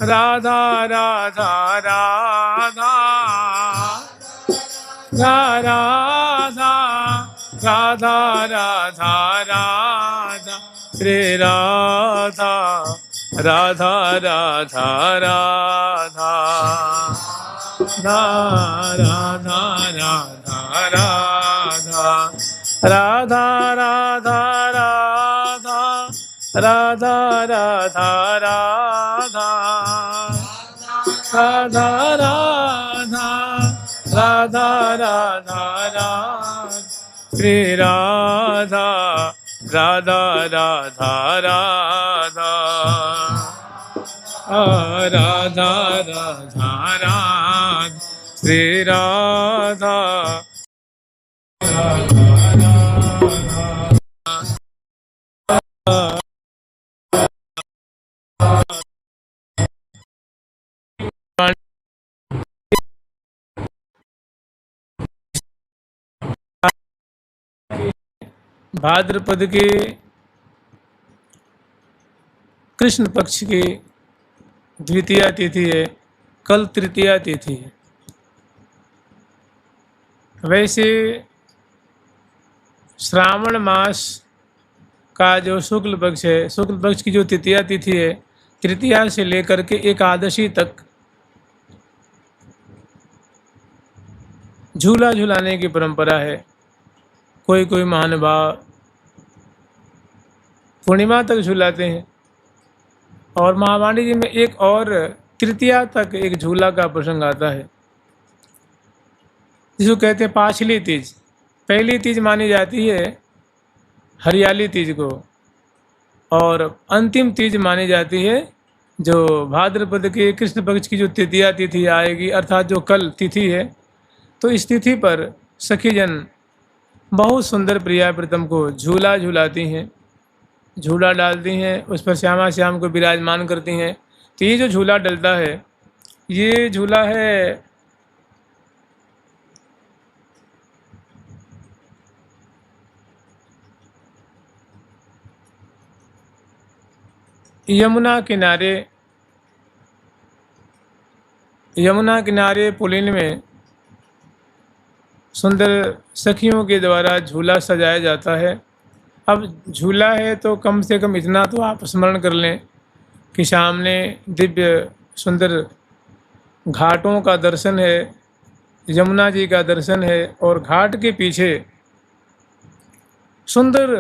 राधा राधा राधा राधा राधा राधा राधा श्री राधा राधा राधा राधा राधा राधा राधा राधा राधा राधा राधा राधा राधा राधा राधा राधा राधा श्री राधा राधा राधा राधा राधा राधा राधा श्री राधा भाद्रपद के कृष्ण पक्ष की द्वितीया तिथि है, कल तृतीया तिथि है। वैसे श्रावण मास का जो शुक्ल पक्ष है, शुक्ल पक्ष की जो तृतीया तिथि है, तृतीया से लेकर के एकादशी तक झूला झुलाने की परंपरा है। कोई कोई महानुभाव पूर्णिमा तक झूलाते हैं और महावाणी जी में एक और तृतीया तक एक झूला का प्रसंग आता है, जिसको कहते हैं पाछली तीज। पहली तीज मानी जाती है हरियाली तीज को, और अंतिम तीज मानी जाती है जो भाद्रपद के कृष्ण पक्ष की जो तृतीया तिथि आएगी, अर्थात जो कल तिथि है। तो इस तिथि पर सखीजन बहुत सुंदर प्रिया प्रीतम को झूला झुलाती हैं, झूला डालती हैं, उस पर श्यामा श्याम को विराजमान करती हैं। तो ये जो झूला डलता है, ये झूला है यमुना किनारे पुलिन में सुंदर सखियों के द्वारा झूला सजाया जाता है। अब झूला है तो कम से कम इतना तो आप स्मरण कर लें कि सामने दिव्य सुंदर घाटों का दर्शन है, यमुना जी का दर्शन है, और घाट के पीछे सुंदर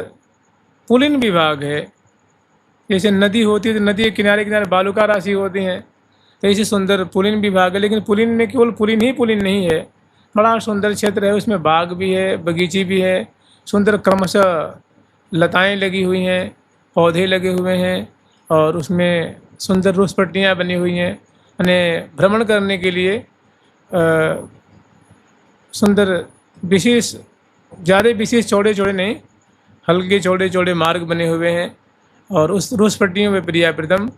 पुलिन विभाग है। जैसे नदी होती है तो नदी के किनारे किनारे बालुका राशि होती हैं, तो ऐसे सुंदर पुलिन विभाग है। लेकिन पुलिन में केवल पुलिन नहीं है, बड़ा सुंदर क्षेत्र है, उसमें बाग भी है, बगीची भी है, सुंदर क्रमशः लताएं लगी हुई हैं, पौधे लगे हुए हैं, और उसमें सुंदर रुसपट्टियाँ बनी हुई हैं। यानी भ्रमण करने के लिए सुंदर विशेष, ज़्यादा विशेष चौड़े चौड़े नहीं, हल्के चौड़े चौड़े मार्ग बने हुए हैं, और उस रुसपट्टियों में प्रिया प्रीतम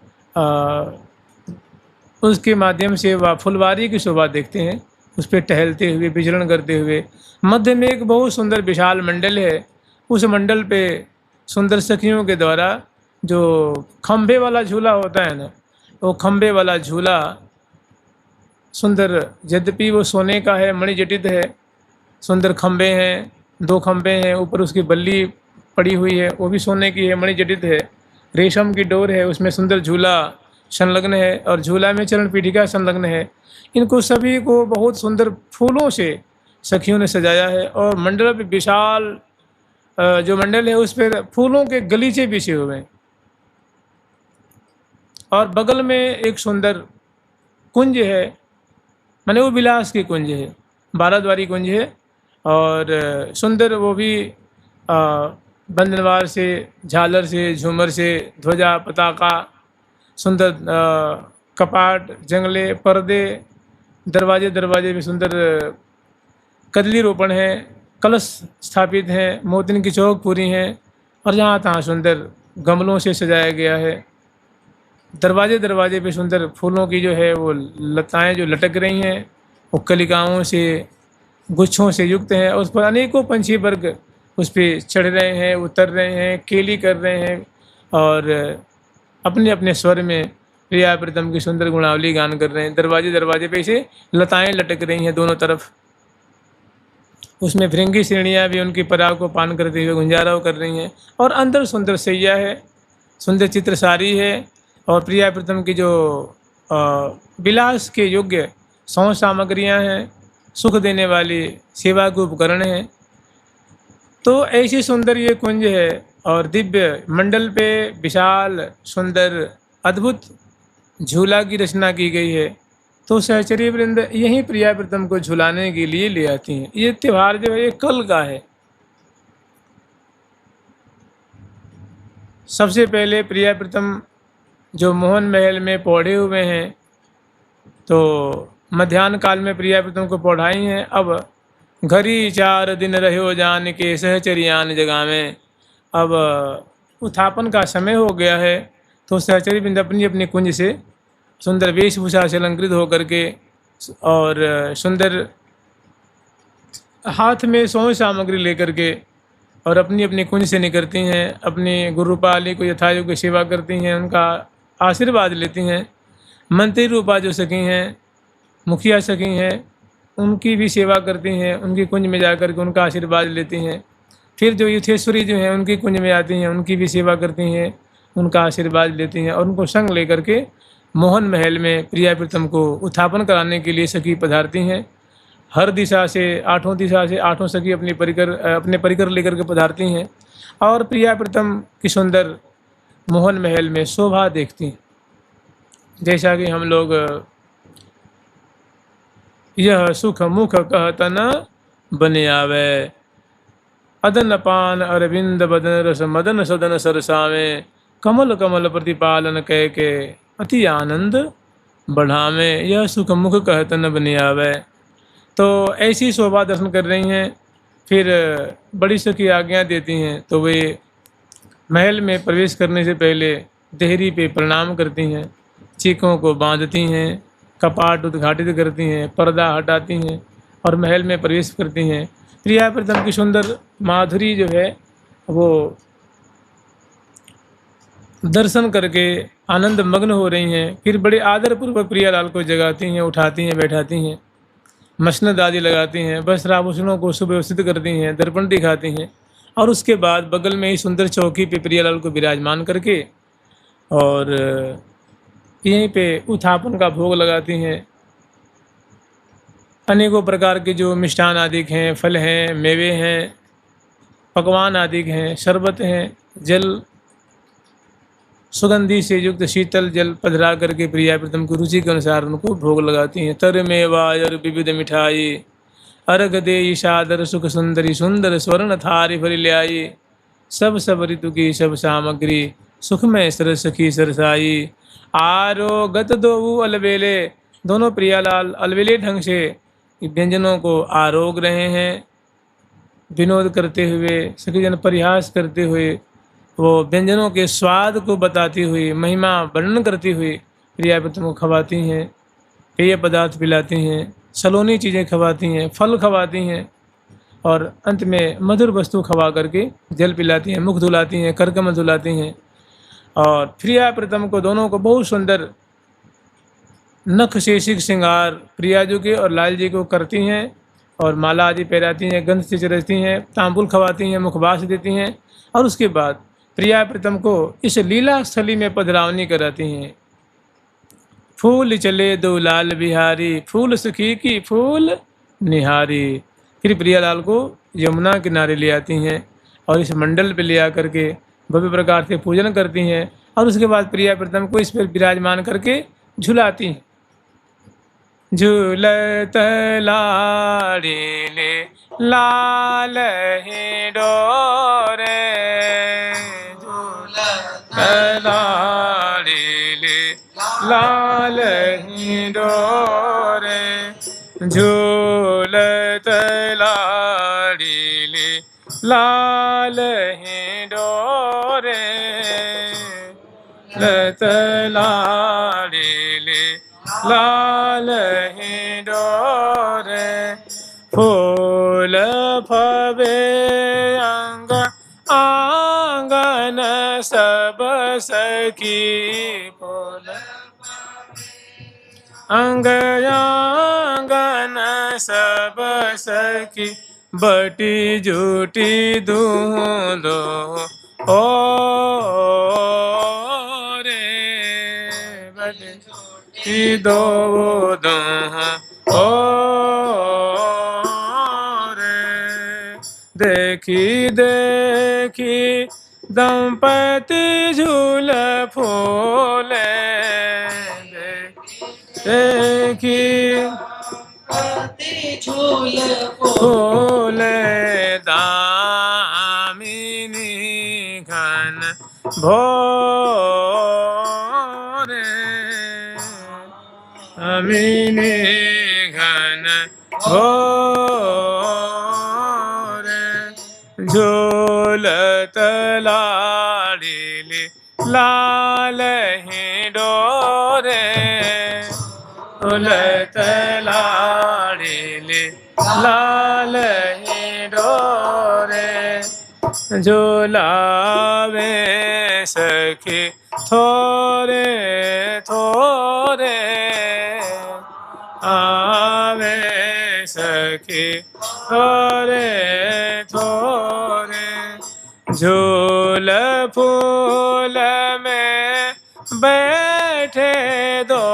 उसके माध्यम से वह फुलवारी की शोभा देखते हैं, उस पर टहलते हुए, विचरण करते हुए। मध्य में एक बहुत सुंदर विशाल मंडल है, उस मंडल पे सुंदर सखियों के द्वारा जो खंभे वाला झूला होता है ना, वो खंभे वाला झूला सुंदर, यद्यपि वो सोने का है, मणिजटित है, सुंदर खंभे हैं, 2 खंभे हैं, ऊपर उसकी बल्ली पड़ी हुई है, वो भी सोने की है, मणिजटित है, रेशम की डोर है, उसमें सुंदर झूला संलग्न है, और झूला में चरण पीठिका संलग्न है। इनको सभी को बहुत सुंदर फूलों से सखियों ने सजाया है, और मंडल पे विशाल जो मंडल है उस पर फूलों के गलीचे बिछे हुए हैं, और बगल में एक सुंदर कुंज है, माने वो विलास की कुंज है, 12 द्वारी कुंज है, और सुंदर वो भी बंधनवार से, झालर से, झूमर से, ध्वजा, पताका, सुंदर कपाट, जंगले, पर्दे, दरवाजे में सुंदर कदली रोपण है, कलश स्थापित हैं, मोतिन की चौक पूरी हैं, और जहाँ तहाँ सुंदर गमलों से सजाया गया है। दरवाजे पे सुंदर फूलों की जो है वो लताएं जो लटक रही हैं, वो कलिकाओं से, गुच्छों से युक्त हैं, उस पर अनेकों पंछी वर्ग उस पर चढ़ रहे हैं, उतर रहे हैं, केली कर रहे हैं, और अपने अपने स्वर में प्रिया प्रीतम की सुंदर गुणावली गान कर रहे हैं। दरवाजे दरवाजे पे इसे लताएं लटक रही हैं दोनों तरफ। उसमें भृंगी श्रेणियाँ भी उनकी पराग को पान करते हुए गुंजाराव कर रही हैं। और अंदर सुंदर सैया है, सुंदर चित्र सारी है। और प्रिया प्रीतम की जो विलास के योग्य सौ सामग्रियाँ हैं, सुख देने वाली सेवा के उपकरण हैं। तो ऐसी सुंदर ये कुंज है और दिव्य मंडल पे विशाल सुंदर अद्भुत झूला की रचना की गई है। तो सहचरी वृंद यहीं प्रिया प्रीतम को झुलाने के लिए ले आती हैं। ये त्यौहार जो है ये कल का है। सबसे पहले प्रिया प्रीतम जो मोहन महल में पौढ़े हुए हैं, तो मध्याह्न काल में प्रिया प्रीतम को पौढ़ाई हैं। अब घरी 4 दिन रहो जान के सहचरियान जगह में, अब उत्थापन का समय हो गया है। तो सहचरी वृंद अपनी अपनी कुंज से सुंदर वेशभूषा से अलंकृत होकर के और सुंदर हाथ में सौ सामग्री लेकर के और अपनी अपनी कुंज से निकलती हैं। अपनी गुरुपाली को यथायोग्य सेवा करती हैं, उनका आशीर्वाद लेती हैं। मंत्री रूपा जो सखी हैं, मुखिया सखी हैं, उनकी भी सेवा करती हैं। उनकी कुंज में जाकर के उनका आशीर्वाद लेती हैं। फिर जो युथेश्वरी जो हैं उनकी कुंज में आती हैं, उनकी भी सेवा करती हैं, उनका आशीर्वाद लेती हैं। और उनको संग लेकर के मोहन महल में प्रिया प्रीतम को उत्थापन कराने के लिए सखी पधारती हैं। हर दिशा से आठों सखी अपने परिकर लेकर के पधारती हैं और प्रिया प्रीतम की सुंदर मोहन महल में शोभा देखती हैं। जैसा कि हम लोग यह सुख मुख कहत न बने आवे, अदन पान अरविंद बदन रस मदन सदन सरसावे, कमल कमल प्रतिपालन कह के अति आनंद बढ़ावे, यह सुख मुख कहत न बने आवे। तो ऐसी शोभा दर्शन कर रही हैं। फिर बड़ी सखी आज्ञा देती हैं तो वे महल में प्रवेश करने से पहले देहरी पे प्रणाम करती हैं, चीखों को बांधती हैं, कपाट उद्घाटित करती हैं, पर्दा हटाती हैं और महल में प्रवेश करती हैं। प्रिया प्रीतम की सुंदर माधुरी जो है वो दर्शन करके आनंद मग्न हो रही हैं। फिर बड़े आदरपूर्वक प्रियालाल को जगाती हैं, उठाती हैं, बैठाती हैं, मसनद आदि लगाती हैं, वस्त्र आभूषणों को सुव्यवस्थित करती हैं, दर्पण दिखाती हैं और उसके बाद बगल में ही सुंदर चौकी पे प्रियालाल को विराजमान करके और यहीं पे उत्थापन का भोग लगाती हैं। अनेकों प्रकार के जो मिष्ठान आदि हैं, फल हैं, मेवे हैं, पकवान आदि हैं, शरबत हैं, जल सुगंधि से युक्त शीतल जल पधरा करके प्रिया प्रीतम की रुचि के अनुसार उनको भोग लगाती हैं। तर मेवायर विविध मिठाई, अर्घ दे ईशादर सुख सुंदरी, सुंदर स्वर्ण थारी भरी ल्याई, सब ऋतु की सब सामग्री, सुख में सरस सखी सरसाई, आरोगत दो अलबेले, दोनों प्रियालाल अलबेले ढंग से व्यंजनों को आरोग रहे हैं। विनोद करते हुए, सखीजन परिहास करते हुए, वो व्यंजनों के स्वाद को बताती हुई, महिमा वर्णन करती हुई प्रिया प्रीतम को खवाती हैं, पेय पदार्थ पिलाती हैं, सलोनी चीज़ें खवाती हैं, फल खवाती हैं और अंत में मधुर वस्तु खवा करके जल पिलाती हैं, मुख धुलाती हैं, करकमल धुलाती हैं। और प्रिया प्रीतम को दोनों को बहुत सुंदर नख शेषिक श्रृंगार प्रिया जी के और लाल जी को करती हैं और माला आदि पहराती हैं, गंध से चरचती हैं, तांबुल खवाती हैं, मुखवास देती हैं और उसके बाद प्रिया प्रीतम को इस लीला स्थली में पधरावनी कराती हैं। फूल चले दो लाल बिहारी, फूल सखी की फूल निहारी। फिर प्रियालाल को यमुना किनारे ले आती हैं और इस मंडल पे ले आकर के भव्य प्रकार से पूजन करती हैं और उसके बाद प्रिया प्रीतम को इस पर विराजमान करके झुलाती हैं। झूलत लाड़ी ले लाल ही डोरे, झूलत लाड़ी ले लाल ही डोरे, झूलत लाड़ी ले लाल ही डोरे, लत लाड़ी ले लाल ही डोरे, फूल फबे अंग आंगन सब सखी, फूल अंगयांगन सब सखी बटी झूठी दूलो ओ रे बटी दो दो ओ रे देखी देखी दंपति झूल फूले देखी झूल फूले दामिनी घन भोरे दामिनी घन भोरे झूलत लाड़िली लाल ही डोरे झूलत लाड़िली लाल ही डोरे झूलावे सखी थोरे थोरे आवे सखी थोरे थोरे झूल फूल में बैठे दो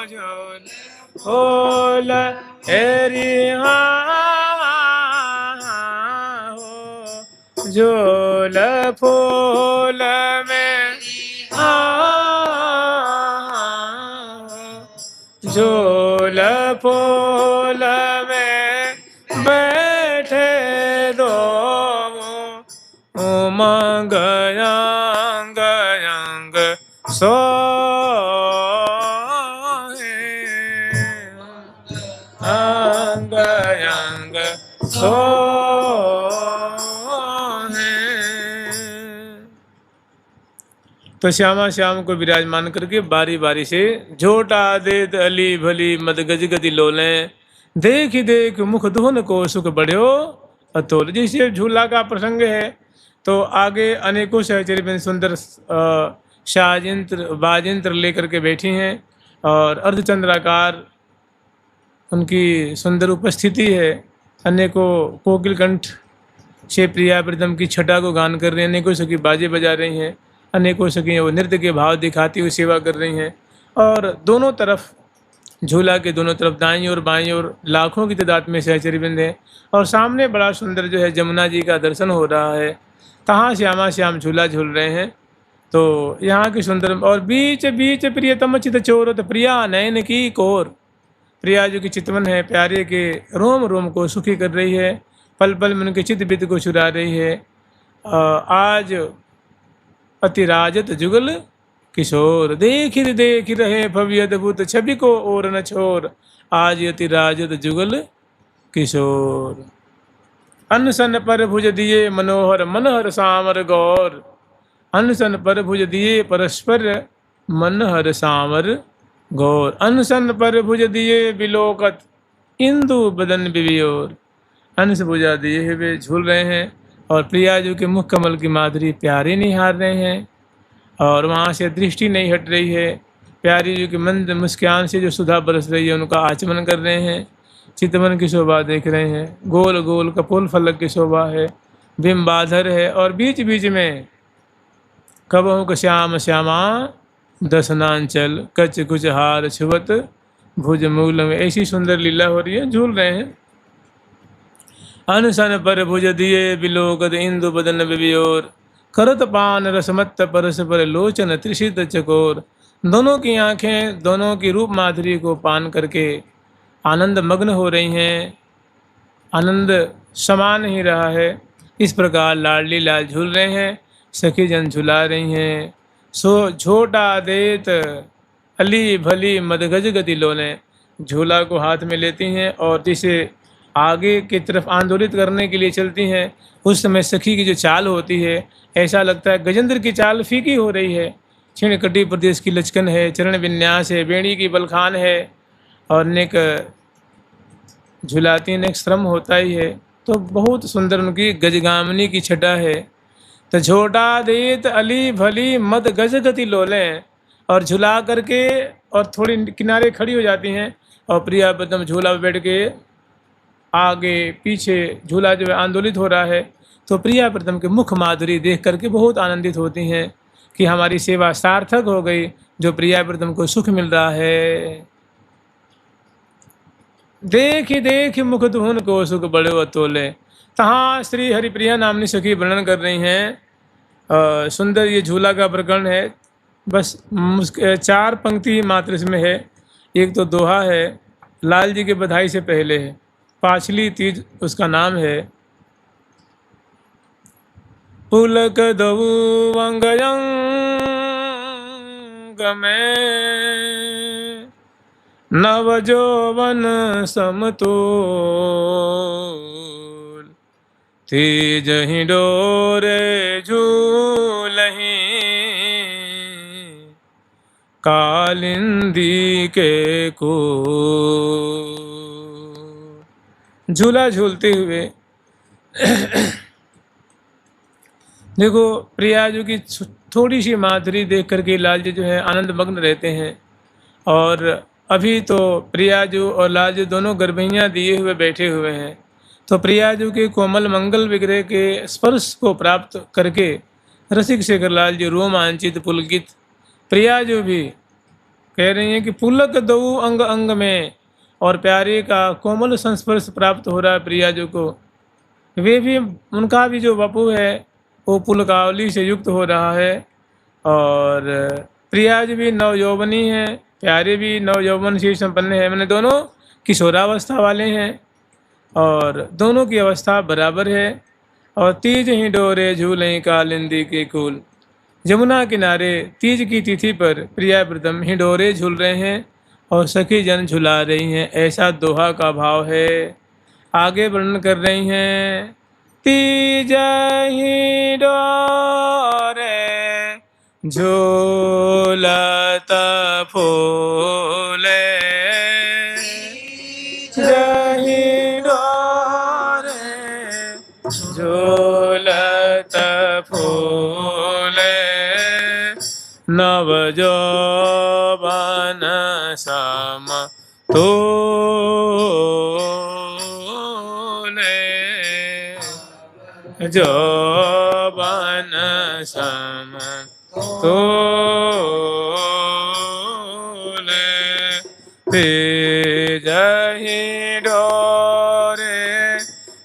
झूल फूल एरी झूल फूल में झूल फूल में बैठे दो उमंग अंग अंग सोहे अंग अंग सोहे। तो श्यामा श्याम को विराजमान करके बारी बारी से झोटा देत अली भली मद गज गति लोलें देख देख मुख दुहन को सुख बढ़्यो अतोल। जैसे झूला का प्रसंग है तो आगे अनेकों सहचरी बिन सुंदर शाहयंत्र बाजयंत्र लेकर के बैठी हैं और अर्धचंद्राकार उनकी सुंदर उपस्थिति है। अनेकों कोकिल कंठ से प्रिया प्रीतम की छटा को गान कर रही हैं, अनेकों सखी बाजे बजा रही हैं, अनेकों सखी वो नृत्य के भाव दिखाती हुई सेवा कर रही हैं। और दोनों तरफ झूला के दोनों तरफ दाईं और बाईं और लाखों की तादाद में सहचरी बिंद हैं और सामने बड़ा सुंदर जो है जमुना जी का दर्शन हो रहा है। तहाँ श्यामा श्याम झूला झूल रहे हैं। तो यहाँ की सुंदर और बीच बीच प्रियतम चित चोरत प्रिया नयन की कोर। प्रिया जो की चितवन है प्यारे के रोम रोम को सुखी कर रही है, पल पल में उनके चित बित को चुरा रही है। आज अतिराजत जुगल किशोर देख रहे भव्य अद्भुत छवि को और न छोर। आज अतिराजत जुगल किशोर अनसन पर भुज दिए मनोहर मनहर सामर गौर। अनसन पर भुज दिए परस्पर मनहर सामर गौर। अनसन पर भुज दिए बिलोकत इंदु बदन बिबियोर। अंश भुजा दिए वे झूल रहे हैं और प्रिया जी के मुख कमल की माधुरी प्यारे निहार रहे हैं और वहाँ से दृष्टि नहीं हट रही है। प्यारी जी की मंद मुस्कान से जो सुधा बरस रही है उनका आचमन कर रहे हैं, चितवन की शोभा देख रहे हैं। गोल गोल कपोल फलक की शोभा है, बिंबाधर है और बीच बीच में कबहू क श्याम श्यामा दसनांचल कच कुच हार छुवत भुज मूल में। ऐसी सुंदर लीला हो रही है, झूल रहे हैं। अनसन पर भुज दिए बिलोकत इंदु बदन बिबियोर। करत पान रसमत्त परस पर लोचन त्रिषित चकोर। दोनों की आंखें दोनों की रूप माधुरी को पान करके आनंद मग्न हो रही हैं, आनंद समा नहीं रहा है। इस प्रकार लाडली लाल झूल रहे हैं, सखी जन झुला रही हैं। सो झोटा देत अली भली मदगज गति लोने। झूला को हाथ में लेती हैं और जिसे आगे की तरफ आंदोलित करने के लिए चलती हैं, उस समय सखी की जो चाल होती है ऐसा लगता है गजेंद्र की चाल फीकी हो रही है। क्षीण कटी प्रदेश की लचकन है, चरण विन्यास है, बेड़ी की बलखान है और नेक झुलाती नेक श्रम होता ही है। तो बहुत सुंदर उनकी गजगामिनी की छटा है। तो झोटा देत अली भली मद गज गति लोलें। और झुला करके और थोड़ी किनारे खड़ी हो जाती हैं और प्रिया प्रीतम झूला पे बैठ के आगे पीछे झूला जो है आंदोलित हो रहा है, तो प्रिया प्रीतम के मुख माधुरी देख करके बहुत आनंदित होती हैं कि हमारी सेवा सार्थक हो गई, जो प्रिया प्रीतम को सुख मिल रहा है। देख देख मुख धुन को सुख बड़े अतोले। तहाँ श्री हरिप्रिया नामनी सखी वर्णन कर रही हैं। सुंदर ये झूला का प्रकरण है। बस 4 पंक्ति मात्र इसमें है। एक तो दोहा है, लाल जी के बधाई से पहले है, पाछली तीज उसका नाम है। पुलक दऊ अंगयंग में नवजोवन समतोल, तेज ही डोरे झूलही कालिंदी के को। झूला झूलते हुए देखो प्रिया जी की थोड़ी सी माधुरी देख करके लाल जी जो है आनंद मग्न रहते हैं। और अभी तो प्रिया जी और लाल जी दोनों गर्भैयाँ दिए हुए बैठे हुए हैं, तो प्रिया जी के कोमल मंगल विग्रह के स्पर्श को प्राप्त करके रसिक शेखर लाल जी रोमांचित पुलकित। प्रिया जी भी कह रही हैं कि पुलक दऊ अंग अंग में, और प्यारे का कोमल संस्पर्श प्राप्त हो रहा है प्रिया जी को। वे भी, उनका भी जो वपु है वो पुलकावली से युक्त हो रहा है। और प्रिया जी भी नवयौवनी है, प्यारे भी नवयौवन से संपन्न है, मैंने दोनों किशोरावस्था वाले हैं और दोनों की अवस्था बराबर है। और तीज ही डोरे झूलें कालिंदी के कुल। यमुना किनारे तीज की तिथि पर प्रिया प्रीतम हिंडोरे झूल रहे हैं और सखी जन झुला रही हैं, ऐसा दोहा का भाव है। आगे वर्णन कर रही हैं, तीज ही डोरे झूलत फूले, जही डोरे झूलत फूले, नवजौवन समतोले, जौवन समतोले, तेज ही डोरे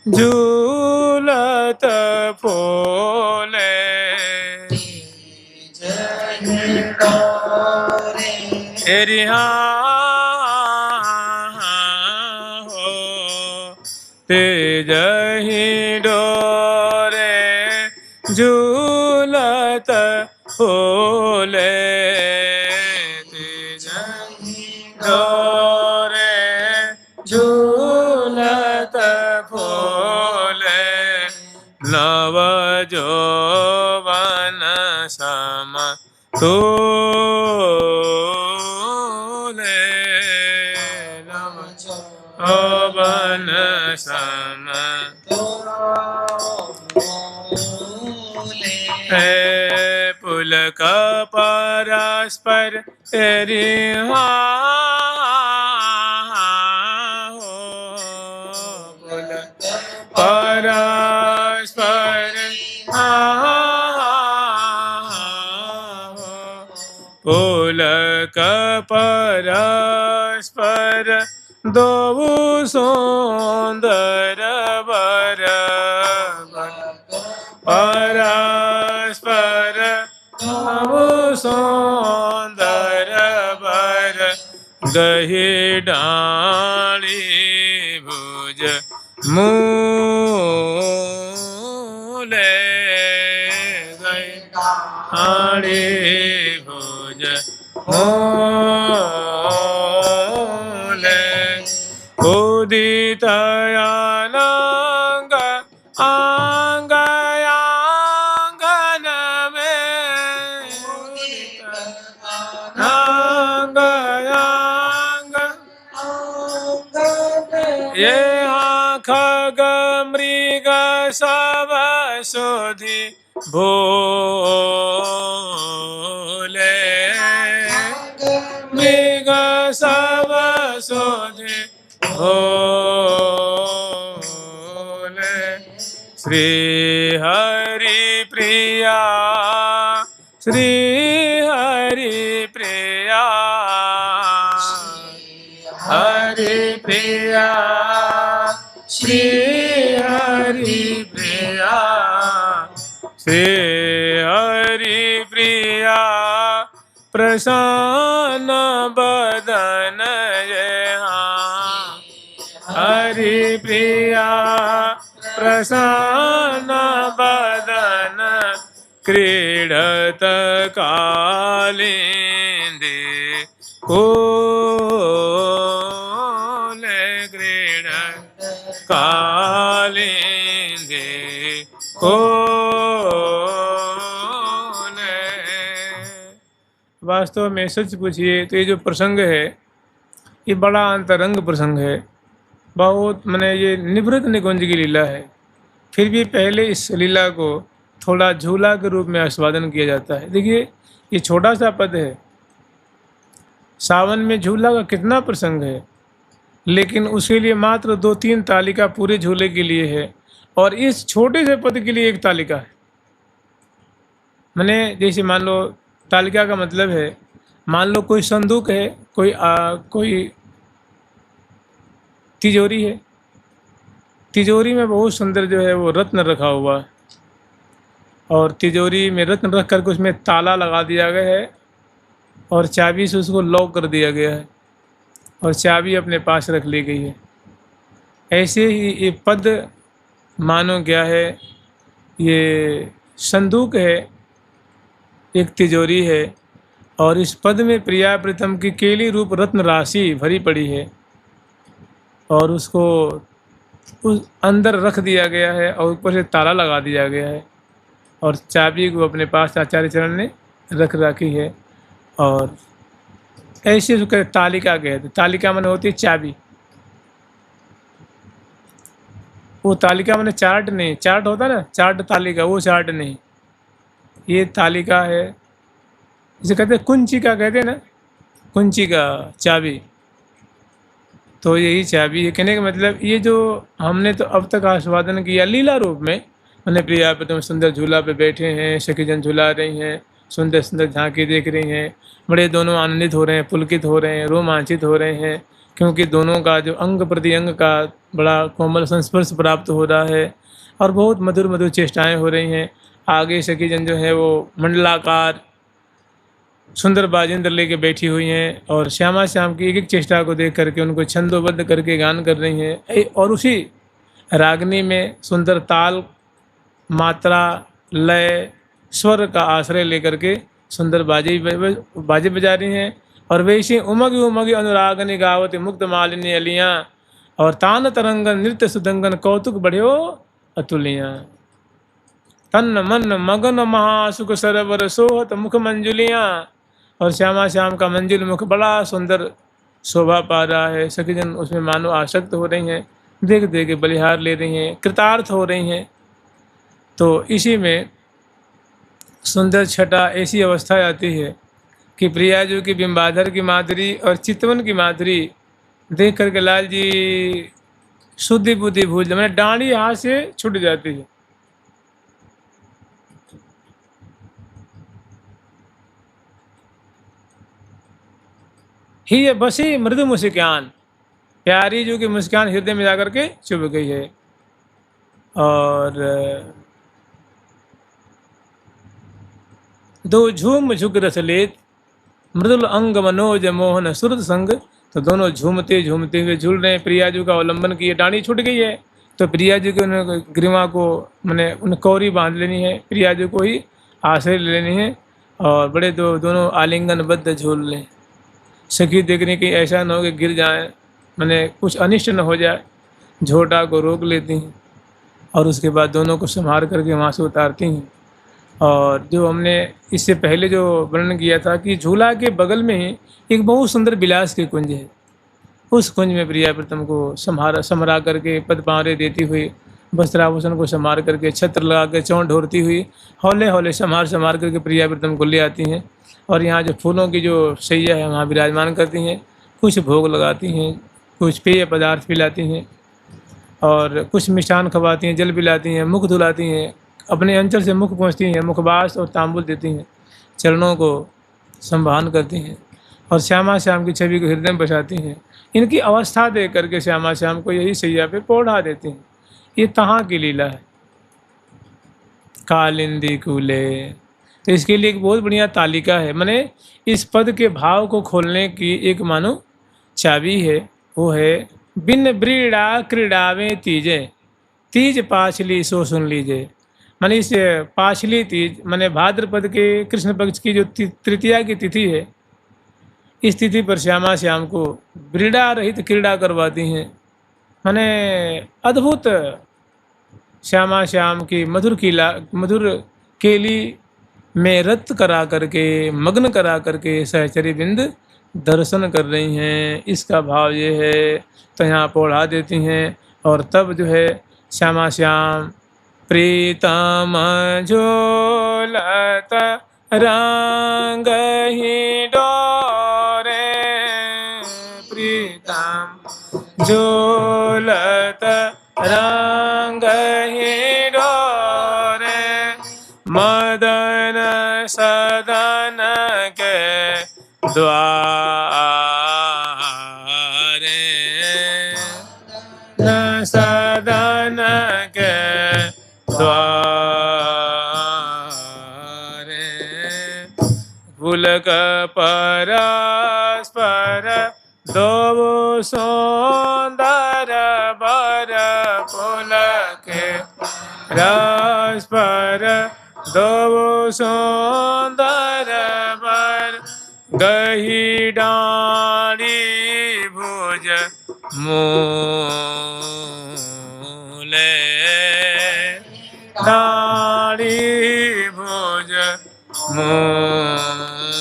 झूलत फूले, तेरी हो तेज ही डोरे झूलत फूले, तेज ही डोरे झूलत फूले, नवजौवन समतोले, नवजौवन समतोले, पुलक परस्पर तेरी हो पुलक परस्पर पुलक परस्पर दो सुंदर वर, परस्पर दो सुंदर वर, दही डाली भुज मूले, दही डाली भुज मूले, उदित अनंग आंग आंगन में, आंग आंग ये खग मृग सब सुधि भोले, सब सोधे भोले। श्री हरि प्रिया, श्री हरि प्रिया, हरि प्रिया, श्री हरि प्रिया, श्री हरि प्रिया, प्रसन्न बदन यहाँ। हरि प्रिया प्रसन्न बदन, क्रीडत कालिंदी कोल, क्रीडत कालिंदी कोल। वास्तव में सच पूछिए तो ये जो प्रसंग है ये बड़ा अंतरंग प्रसंग है, बहुत मैंने ये निवृत्त निकुंज की लीला है। फिर भी पहले इस लीला को थोड़ा झूला के रूप में आस्वादन किया जाता है। देखिए ये छोटा सा पद है, सावन में झूला का कितना प्रसंग है, लेकिन उसके लिए मात्र 2-3 तालिका पूरे झूले के लिए है, और इस छोटे से पद के लिए 1 तालिका है। मैंने जैसे मान लो तालिका का मतलब है, मान लो कोई संदूक है, कोई तिजोरी है, तिजोरी में बहुत सुंदर जो है वो रत्न रखा हुआ है, और तिजोरी में रत्न रख करके उसमें ताला लगा दिया गया है और चाबी से उसको लॉक कर दिया गया है और चाबी अपने पास रख ली गई है। ऐसे ही ये पद मानो क्या है, ये संदूक है, एक तिजोरी है, और इस पद में प्रिया प्रीतम की केली रूप रत्न राशि भरी पड़ी है, और उसको उस अंदर रख दिया गया है और ऊपर से ताला लगा दिया गया है, और चाबी को अपने पास आचार्य चरण ने रख रखी है। और ऐसे उसको तालिका कहते, तालिका माने होती है चाबी। वो तालिका माने चार्ट नहीं, चार्ट होता ना चार्ट तालिका, वो चार्ट नहीं, ये तालिका है। इसे कहते हैं कुंचिका, कहते हैं ना कुंचिका, चाबी। तो यही चाबी है। कहने का मतलब ये जो हमने तो अब तक आस्वादन किया लीला रूप में, मैंने प्रिया प्रीतम सुंदर झूला पे बैठे हैं, सखीजन झूला रही हैं, सुंदर सुंदर झांकी देख रही हैं, बड़े दोनों आनंदित हो रहे हैं, पुलकित हो रहे हैं, रोमांचित हो रहे हैं, क्योंकि दोनों का जो अंग प्रति अंग का बड़ा कोमल संस्पर्श प्राप्त हो रहा है और बहुत मधुर मधुर चेष्टाएँ हो रही हैं। आगे सखीजन जो है वो मंडलाकार सुंदर बाजेंद्र लेके बैठी हुई हैं, और श्यामा श्याम की एक एक चेष्टा को देख करके उनको छंदोबद्ध करके गान कर रही हैं, और उसी रागनी में सुंदर ताल, मात्रा, लय, स्वर का आश्रय लेकर के सुंदर बाजे बजा रही हैं। और वैसे उमग उमग अनुरागनि गावत मुक्त मालिनी अलियाँ, और तान तरंगन नृत्य सुदंगन कौतुक बढ़ियो अतुलियाँ। तन मन मगन महासुख सरवर सोहत मुख मंजुलियाँ, और श्यामा श्याम का मंजुल मुख बड़ा सुंदर शोभा पा रहा है। सखीजन उसमें मानो आसक्त हो रही हैं, देख देख के बलिहार ले रही हैं, कृतार्थ हो रही हैं। तो इसी में सुंदर छटा ऐसी अवस्था आती है कि प्रियाजू की बिंबाधर की माधुरी और चितवन की माधुरी देख करके लाल जी शुद्धि बुद्धि भूल जाते, मैंने डांडी हाथ से छूट जाती है। ही बसी मृदु मुस्कान, प्यारी जो की मुस्कान हृदय में जाकर के चुभ गई है। और दो झूम झुक रसलेत मृदुल अंग मनोज मोहन सुरत संग, तो दोनों झूमते झूमते हुए झूल रहे हैं। प्रियाजू का अवलंबन किए, डांडी छूट गई है, तो प्रियाजू के उन्हें ग्रीवा को मैंने उन कौरी बांध लेनी है, प्रियाजू को ही आश्रय लेनी है, और बड़े दोनों आलिंगनबद्ध झूल लें। सखी देखने की ऐसा न हो कि गिर जाए, मैंने कुछ अनिष्ट न हो जाए, झोटा को रोक लेती हैं और उसके बाद दोनों को संभाल करके वहाँ से उतारती हैं। और जो हमने इससे पहले जो वर्णन किया था कि झूला के बगल में ही एक बहुत सुंदर बिलास की कुंज है, उस कुंज में प्रिया प्रीतम को समरा करके पद पावरे देती हुई, वस्त्राभूषण को संभार करके, छत्र लगा कर चौंठ ढोरती हुई हौले हौले संभार करके प्रिया प्रीतम को ले आती हैं, और यहाँ जो फूलों की जो सैया है वहाँ विराजमान करती हैं। कुछ भोग लगाती हैं, कुछ पेय पदार्थ पिलाती हैं और कुछ मिष्ठान खवाती हैं, जल पिलाती हैं, मुख धुलाती हैं, अपने अंचल से मुख पहुँचती हैं, मुखवास और तांबुल देती हैं, चरणों को संभान करती हैं और श्यामा श्याम की छवि को हृदय में बसाती हैं। इनकी अवस्था देख करके श्यामा श्याम को यही सैया पे पौढ़ा देती हैं। ये तहाँ की लीला है। कालिंदी कूले, तो इसके लिए एक बहुत बढ़िया तालिका है, माने इस पद के भाव को खोलने की एक मानो चाबी है। वो है बिन ब्रीड़ा क्रीड़ावें तीजे, तीज पाछली सो सुन लीजिए। माने इस पाछली तीज माने भाद्रपद के कृष्ण पक्ष की जो तृतीया की तिथि है, इस तिथि पर श्यामा श्याम को ब्रीड़ा रहित क्रीड़ा करवाती हैं। माने अद्भुत श्यामा श्याम की मधुर केली में रत करा करके, मग्न करा करके सहचरी बिंद दर्शन कर रही हैं। इसका भाव ये है, तो यहाँ पौढ़ा देती हैं और तब जो है श्यामा श्याम प्रीतम झोलत रंग ही डोरे, प्रीतम झोलत रंग ही डोरे, मदन सदन के द्वारे, सदन के द्वारे, पुलक परस्पर दो सुंदर बर, पुलक परस्पर दो सुंदर बर, गही डाली भुज मूले, डाली भुज मूले,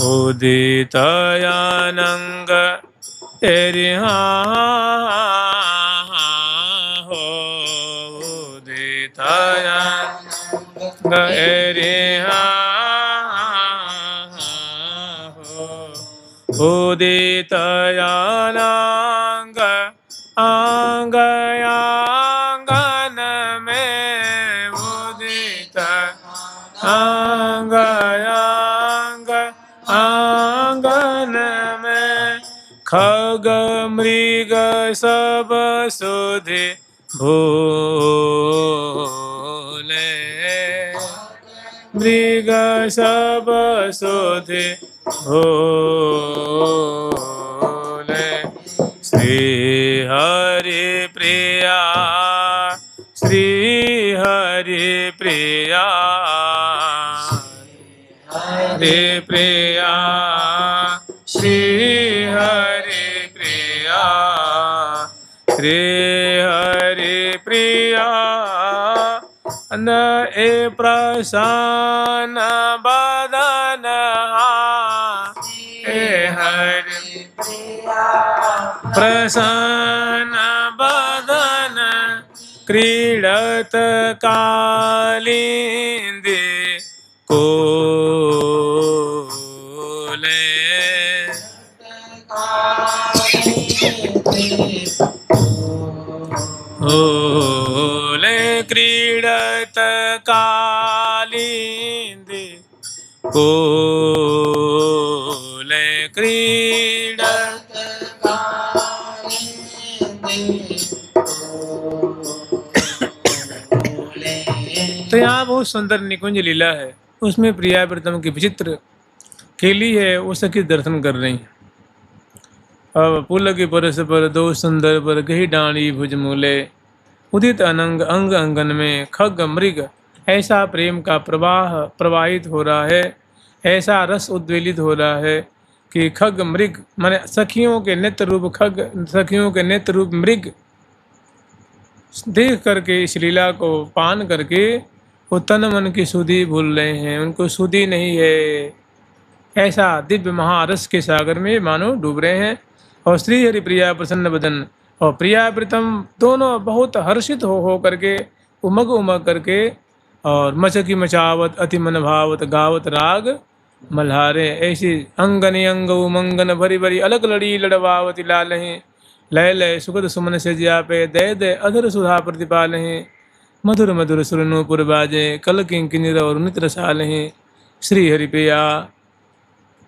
उदित अनंग एरिहा हो, उदित अनंग एरिहा हो, उदित अनंग आंग आंगन में, उदित आंग आंग आंगन में, खग मृग सब सुधि भूले, मृग सब सुधि भूले, श्री हरि प्रिया, श्री हरि प्रिया, हरि प्रिया, श्री हरि प्रिया, श्री हरि प्रिया, न ए प्रसन्न बदन हे हरि प्रिया, प्रसन्न बदन क्रीडत कालिंदी कूले, ओले क्रीडत कालिंदी कूले, क्रीडत कालिंदी कूले। तो यहाँ बहुत सुंदर निकुंज लीला है, उसमें प्रिया प्रीतम की विचित्र केली है, वो सखी दर्शन कर रही हैं। अब पुल के परस पर दो सुंदर पर गही डाणी भुज मूले, उदित अनंग अंग अंगन में खग मृग, ऐसा प्रेम का प्रवाह प्रवाहित हो रहा है, ऐसा रस उद्वेलित हो रहा है कि खग मृग माने सखियों के नेत्र रूप खग, सखियों के नेत्र रूप मृग देख करके इस लीला को पान करके वो तन मन की सुधि भूल रहे हैं, उनको सुधि नहीं है। ऐसा दिव्य महारस के सागर में मानो डूब रहे हैं। और श्री हरि प्रिया प्रसन्न बदन और प्रिया प्रीतम दोनों बहुत हर्षित हो करके उमग उमग करके और मचकी मचावत अति मन भावत गावत राग मल्हारे ऐसी अंगन अंग उमंगन भरी भरी अलग लड़ी लड़वावती लाल हैं। लय लय सुगत सुमन से जिया पे दय दय अधर सुधा प्रतिपाल हैं। मधुर मधुर सुर नूपुर बाजे कल किंकिनीर और नित्र साल हैं। श्री हरिप्रिया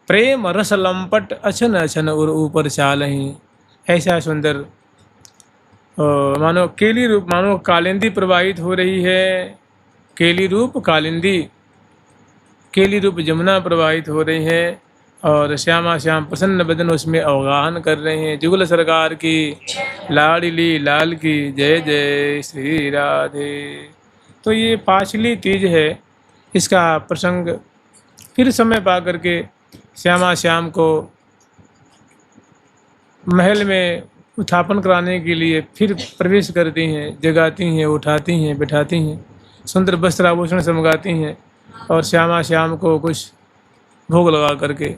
प्रेम रस लंपट अछन अछन और ऊपर चाल हैं। ऐसा सुंदर मानो केली रूप, मानो कालिंदी प्रवाहित हो रही है। केली रूप कालिंदी, केली रूप जमुना प्रवाहित हो रही है और श्यामा श्याम प्रसन्न बदन उसमें अवगाहन कर रहे हैं। जुगल सरकार की लाडली लाल की जय जय श्री राधे। तो ये पांचली तीज है, इसका प्रसंग फिर समय पा करके श्यामा श्याम को महल में उत्थापन कराने के लिए फिर प्रवेश करती हैं, जगाती हैं, उठाती हैं, बैठाती हैं, सुंदर वस्त्र आभूषण समगाती हैं और श्यामा श्याम को कुछ भोग लगा करके,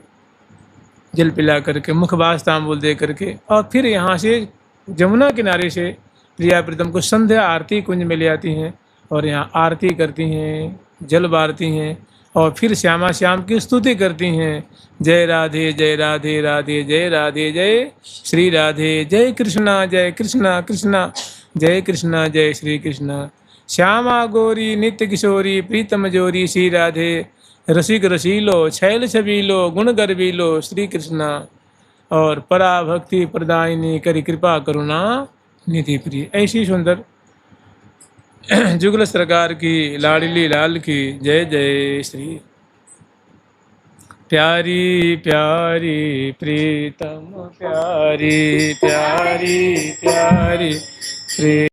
जल पिला करके, मुखबास तांबूल दे करके और फिर यहाँ से जमुना किनारे से प्रिया प्रीतम को संध्या आरती कुंज में ले आती हैं और यहाँ आरती करती हैं, जल बारती हैं और फिर श्यामा श्याम की स्तुति करती हैं। जय राधे जय राधे राधे जय राधे जय श्री राधे जय कृष्णा कृष्णा जय कृष्णा जय श्री कृष्णा। श्यामा गौरी नित्य किशोरी प्रीतम जोरी श्री राधे रसिक रसीलो छैल छबीलो गुण गर्वीलो श्री कृष्णा। और परा भक्ति प्रदायिनी करी कृपा करुणा निधि प्रिय। ऐसी सुंदर जुगल सरकार की लाडली लाल की जय जय श्री। प्यारी प्यारी प्रीतम प्यारी प्यारी प्यारी प्री